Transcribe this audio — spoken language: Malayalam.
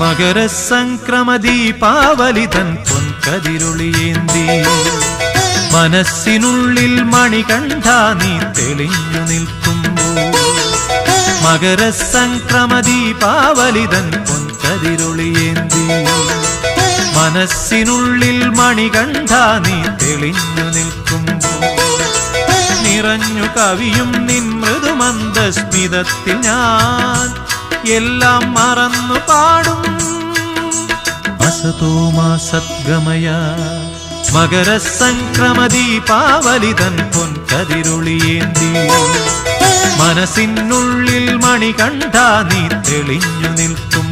മകരസംക്രമദീപാവലിതൻ പൊൻകതിരൊളിയേന്തി മനസ്സിനുള്ളിൽ മണികണ്ഠ നീ തെളിഞ്ഞു നിൽക്കുമ്പോൾ മകരസംക്രമദീപാവലിതൻ പൊൻകതിരൊളിയേന്തി മനസ്സിനുള്ളിൽ മണികണ്ഠ നീ തെളിഞ്ഞു നിൽക്കുമ്പോൾ നിറഞ്ഞു കവിയും നിൻ മൃദുമന്ദസ്മിതത്തിൽ ഞാൻ എല്ലാം മറന്നു പാടും അസതോ മാ സദ്ഗമയ മകരസംക്രമദീപാവലിതൻ പൊൻകതിരൊളിയേന്തി മനസ്സിനുള്ളിൽ മണികണ്ഠ നീ തെളിഞ്ഞു നിൽക്കും